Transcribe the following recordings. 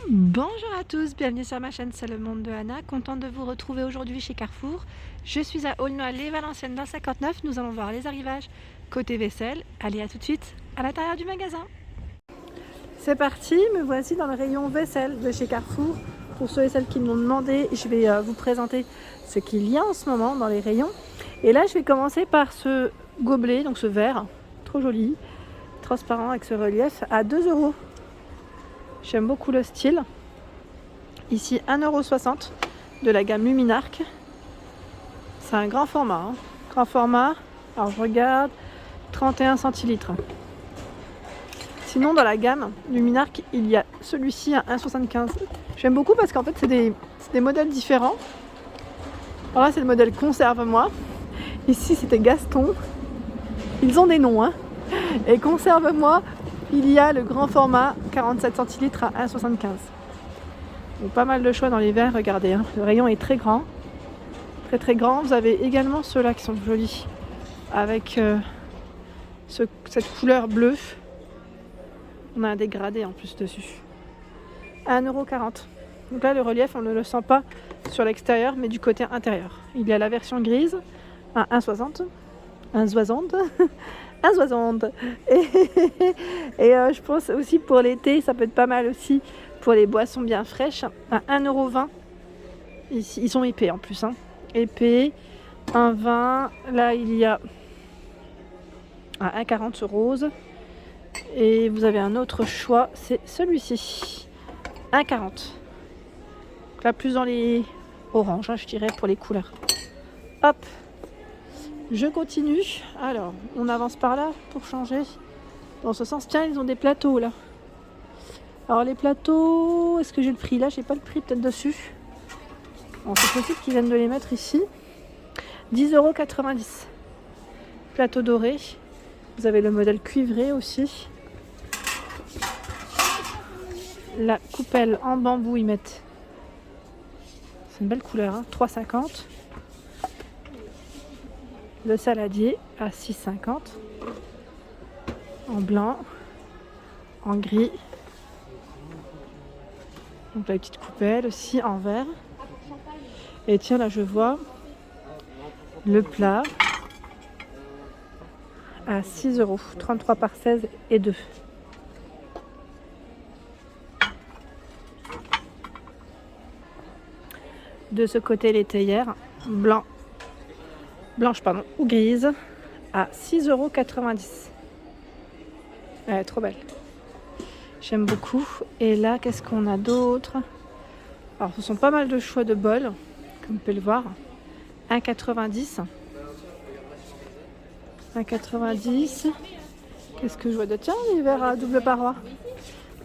Bonjour à tous, bienvenue sur ma chaîne C'est le monde de Anna, contente de vous retrouver aujourd'hui chez Carrefour. Je suis à Aulnoy-les-Valenciennes dans 59, nous allons voir les arrivages côté vaisselle. Allez, à tout de suite à l'intérieur du magasin. C'est parti, me voici dans le rayon vaisselle de chez Carrefour. Pour ceux et celles qui m'ont demandé, je vais vous présenter ce qu'il y a en ce moment dans les rayons. Et là, je vais commencer par ce gobelet, donc ce verre, trop joli, transparent avec ce relief, à 2 €. J'aime beaucoup le style. Ici 1,60 € de la gamme Luminarc. C'est un grand format. Grand format. Alors je regarde, 31 centilitres. Sinon dans la gamme Luminarc, il y a celui-ci à 1,75 €. J'aime beaucoup parce qu'en fait c'est des modèles différents. Alors là c'est le modèle Conserve-moi. Ici c'était Gaston. Ils ont des noms. Et Conserve-moi, il y a le grand format 47 centilitres à 1,75 €. Donc pas mal de choix dans les verres, regardez, le rayon est très grand. Très très grand. Vous avez également ceux-là qui sont jolis. Avec cette couleur bleue. On a un dégradé en plus dessus. À 1,40 €. Donc là le relief on ne le sent pas sur l'extérieur mais du côté intérieur. Il y a la version grise à 1,60 €. 1,60 €. 1,60 €. Et je pense aussi pour l'été, ça peut être pas mal aussi pour les boissons bien fraîches. À 1,20 €. Ici, ils sont épais en plus. Épais. 1,20 €. Là, il y a à 1,40 € ce rose. Et vous avez un autre choix, c'est celui-ci. 1,40 €. Donc là, plus dans les oranges, je dirais, pour les couleurs. Hop. Je continue. Alors, on avance par là pour changer. Dans ce sens, tiens, ils ont des plateaux là. Alors les plateaux, est-ce que j'ai le prix? Là, j'ai pas le prix peut-être dessus. Bon, c'est possible qu'ils viennent de les mettre ici. 10,90 €. Plateau doré. Vous avez le modèle cuivré aussi. La coupelle en bambou, ils mettent. C'est une belle couleur, 3,50 €. Le saladier à 6,50 €. En blanc, en gris. Donc la petite coupelle aussi en vert. Et tiens, là je vois le plat à 6 €. 33 par 16 et 2. De ce côté, les théières blanche ou grise à 6,90 €. Elle est trop belle. J'aime beaucoup. Et là, qu'est-ce qu'on a d'autre? Alors, ce sont pas mal de choix de bols, comme vous pouvez le voir. 1,90 €. 1,90 €. Qu'est-ce que je vois de... Tiens, les verres à double paroi.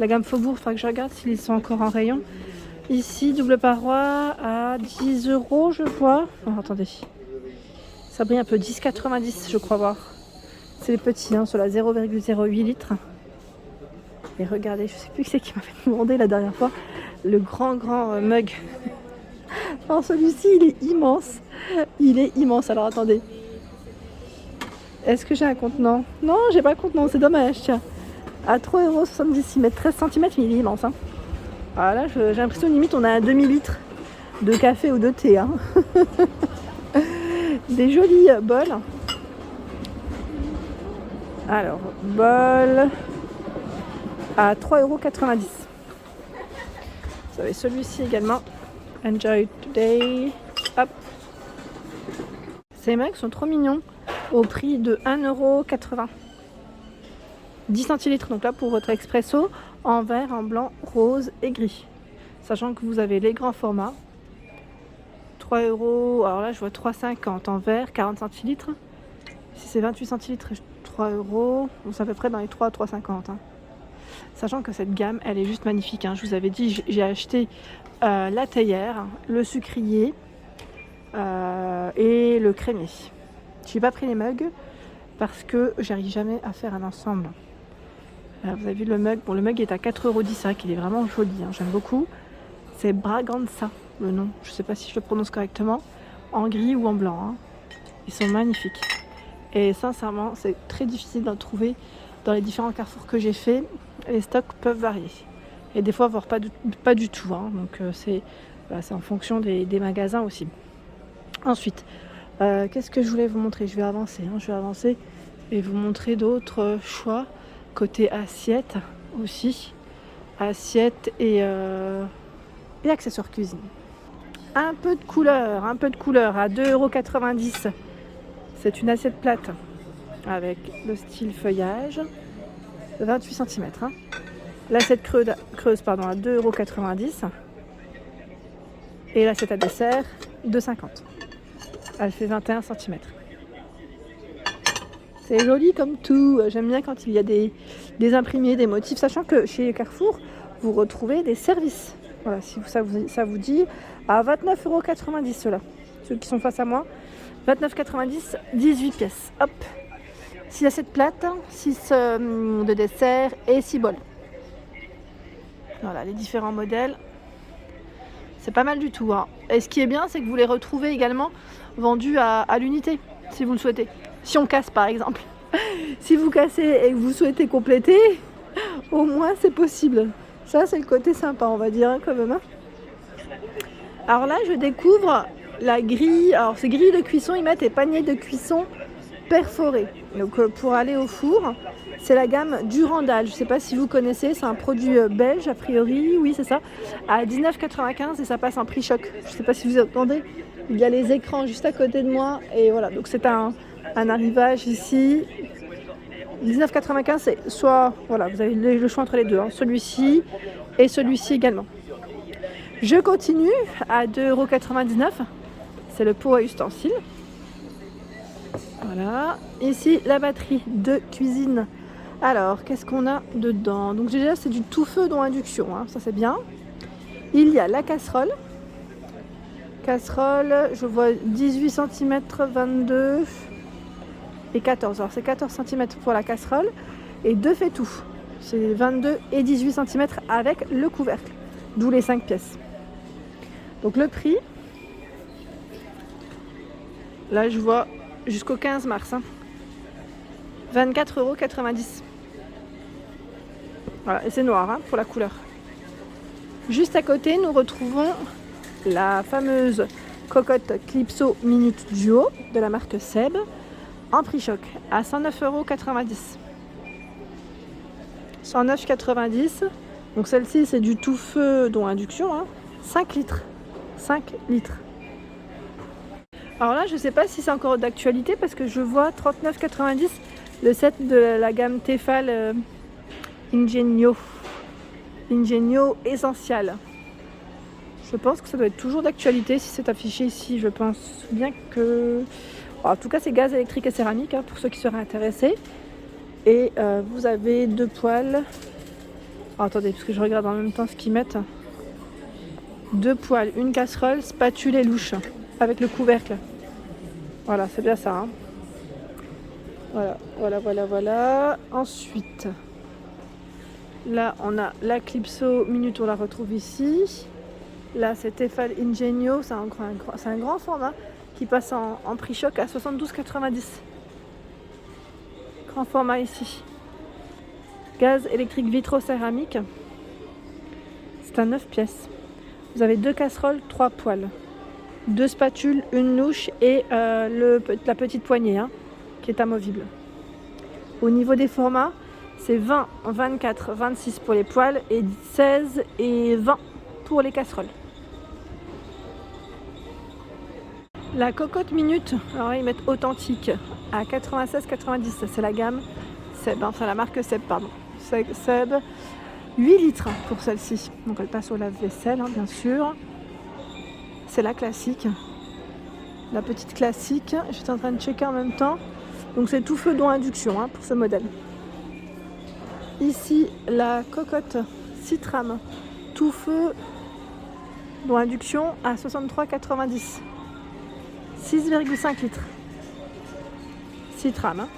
La gamme Faubourg, il faudra que je regarde s'ils sont encore en rayon. Ici, double paroi à 10 € je vois. Oh, attendez. Ça brille un peu, 10,90 € je crois voir. C'est les petits, sur la 0,08 litres. Et regardez, je sais plus qui c'est qui m'avait demandé la dernière fois, le grand mug. Alors celui-ci, il est immense. Il est immense, alors attendez. Est-ce que j'ai un contenant? Non, j'ai pas le contenant, c'est dommage, tiens. À 3,70 €, il met 13 cm, mais il est immense. Ah là, j'ai l'impression limite on a un demi-litre de café ou de thé. Des jolis bols. Alors, bol à 3,90 €. Vous avez celui-ci également. Enjoy today. Hop. Ces mugs sont trop mignons. Au prix de 1,80 €. 10 centilitres, donc là pour votre expresso, en vert, en blanc, rose et gris. Sachant que vous avez les grands formats. 3 €, alors là je vois 3,50 € en vert, 40 centilitres. Si c'est 28 centilitres, 3 €. Donc c'est à peu près dans les 3 à 3,50 €. Sachant que cette gamme, elle est juste magnifique. Je vous avais dit, j'ai acheté la théière, le sucrier et le crémier. Je n'ai pas pris les mugs parce que j'arrive jamais à faire un ensemble. Vous avez vu le mug, bon le mug est à 4,10 €, c'est vrai qu'il est vraiment joli, j'aime beaucoup. C'est Braganza le nom, je ne sais pas si je le prononce correctement, en gris ou en blanc. Ils sont magnifiques. Et sincèrement, c'est très difficile d'en trouver dans les différents carrefours que j'ai fait. Les stocks peuvent varier. et des fois voire pas du tout, hein. Donc c'est en fonction des magasins aussi. Ensuite, qu'est-ce que je voulais vous montrer? Je vais avancer et vous montrer d'autres choix côté assiette aussi. Assiettes et accessoires cuisine. Un peu de couleur à 2,90 €. C'est une assiette plate avec le style feuillage, 28 cm. Hein. L'assiette creuse à 2,90 €. Et l'assiette à dessert, 2,50 €. Elle fait 21 cm. C'est joli comme tout. J'aime bien quand il y a des imprimés, des motifs, sachant que chez Carrefour, vous retrouvez des services. Voilà, si ça vous dit, à 29,90 € ceux-là. Ceux qui sont face à moi, 29,90 €, 18 pièces. Hop, 6 assiettes plates, 6 de dessert et 6 bols. Voilà, les différents modèles. C'est pas mal du tout, hein. Et ce qui est bien, c'est que vous les retrouvez également vendus à l'unité, si vous le souhaitez. Si on casse par exemple. Si vous cassez et que vous souhaitez compléter, au moins c'est possible. Ça c'est le côté sympa, on va dire, hein, quand même. Hein. Alors là je découvre la grille. Alors ces grilles de cuisson, ils mettent des paniers de cuisson perforés. Donc pour aller au four, c'est la gamme Durandal. Je ne sais pas si vous connaissez, c'est un produit belge a priori, oui c'est ça, à 19,95 € et ça passe en prix choc. Je ne sais pas si vous entendez, il y a les écrans juste à côté de moi et voilà, donc c'est un arrivage ici. 19,95 €, c'est soit, voilà, vous avez le choix entre les deux, hein, celui-ci et celui-ci également. Je continue à 2,99 €, c'est le pot à ustensiles. Voilà, ici la batterie de cuisine. Alors, qu'est-ce qu'on a dedans? Donc déjà, c'est du tout feu dont induction, hein, ça c'est bien. Il y a la casserole. Casserole, je vois 18 cm, 22 et 14. Alors c'est 14 cm pour la casserole et 2 fait tout. C'est 22 et 18 cm avec le couvercle, d'où les 5 pièces. Donc le prix, là je vois jusqu'au 15 mars, hein, 24,90 €. Voilà, et c'est noir, hein, pour la couleur. Juste à côté, nous retrouvons la fameuse cocotte Clipso Minute Duo de la marque Seb en prix choc à 109,90 €. 109,90 €. Donc celle-ci, c'est du tout feu dont induction, hein, 5 litres. 5 litres. Alors là, je ne sais pas si c'est encore d'actualité parce que je vois 39,90 € le set de la gamme Tefal Ingenio Essential. Je pense que ça doit être toujours d'actualité si c'est affiché ici. Je pense bien que... En tout cas, c'est gaz électrique et céramique, hein, pour ceux qui seraient intéressés. Et vous avez 2 poêles. Oh, attendez, parce que je regarde en même temps ce qu'ils mettent. 2 poêles, une casserole, spatule et louche avec le couvercle. Voilà, c'est bien ça. Hein. Voilà. Ensuite, là, on a la Clipso Minute, on la retrouve ici. Là, c'est Tefal Ingenio, c'est un grand format qui passe en prix choc à 72,90 €. Grand format ici. Gaz électrique vitro-céramique. C'est un 9 pièces. Vous avez 2 casseroles, 3 poêles, 2 spatules, une louche et la petite poignée, hein, qui est amovible. Au niveau des formats, c'est 20, 24, 26 pour les poêles et 16 et 20 pour les casseroles. La cocotte minute, alors ils mettent authentique à 96,90 €. C'est la gamme Seb, enfin la marque Seb, pardon. Seb, 8 litres pour celle-ci. Donc elle passe au lave-vaisselle, hein, bien sûr. C'est la classique. La petite classique. J'étais en train de checker en même temps. Donc c'est tout feu dont induction, hein, pour ce modèle. Ici, la cocotte Citram, tout feu dont induction à 63,90 €. 6,5 litres. Citram. Hein.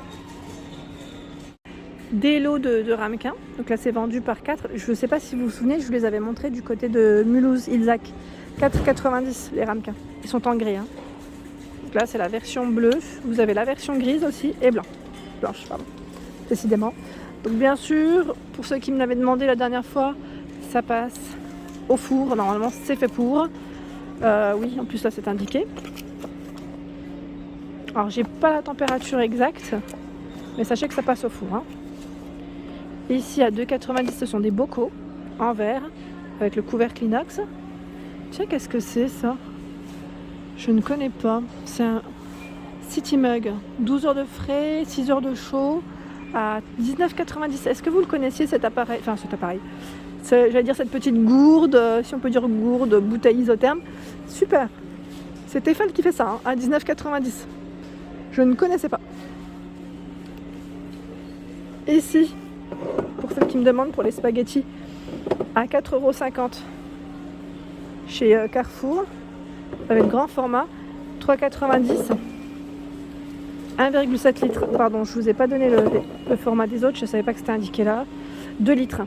Des lots de ramequins. Donc là, c'est vendu par 4. Je ne sais pas si vous vous souvenez, je vous les avais montrés du côté de Mulhouse-Ilzac. 4,90 € les ramequins. Ils sont en gris. Hein. Donc là, c'est la version bleue. Vous avez la version grise aussi et blanche, pardon. Décidément. Donc bien sûr, pour ceux qui me l'avaient demandé la dernière fois, ça passe au four. Normalement c'est fait pour. Oui, en plus là c'est indiqué. Alors j'ai pas la température exacte, mais sachez que ça passe au four. Hein. Ici à 2,90 ce sont des bocaux en verre avec le couvercle inox. Tiens, qu'est-ce que c'est ça? Je ne connais pas. C'est un City Mug. 12 heures de frais, 6 heures de chaud à 19,90. Est-ce que vous le connaissiez cet appareil? Enfin cet appareil. J'allais dire cette petite gourde, si on peut dire gourde, bouteille isotherme. Super. C'est Eiffel qui fait ça, hein, à 19,90. Je ne connaissais pas. Ici, pour celles qui me demandent, pour les spaghettis, à 4,50 € chez Carrefour, avec grand format, 3,90 €, 1,7 litres. Pardon, je vous ai pas donné le format des autres, je savais pas que c'était indiqué là. 2 litres.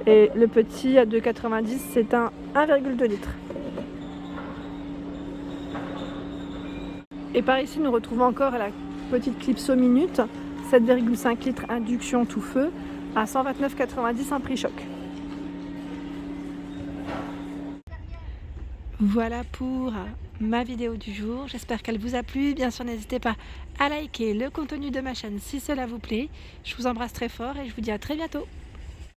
Et le petit à 2,90 €, c'est un 1,2 litres. Et par ici, nous retrouvons encore la petite Clipso Minute, 7,5 litres induction tout feu, à 129,90 € en prix choc. Voilà pour ma vidéo du jour. J'espère qu'elle vous a plu. Bien sûr, n'hésitez pas à liker le contenu de ma chaîne si cela vous plaît. Je vous embrasse très fort et je vous dis à très bientôt.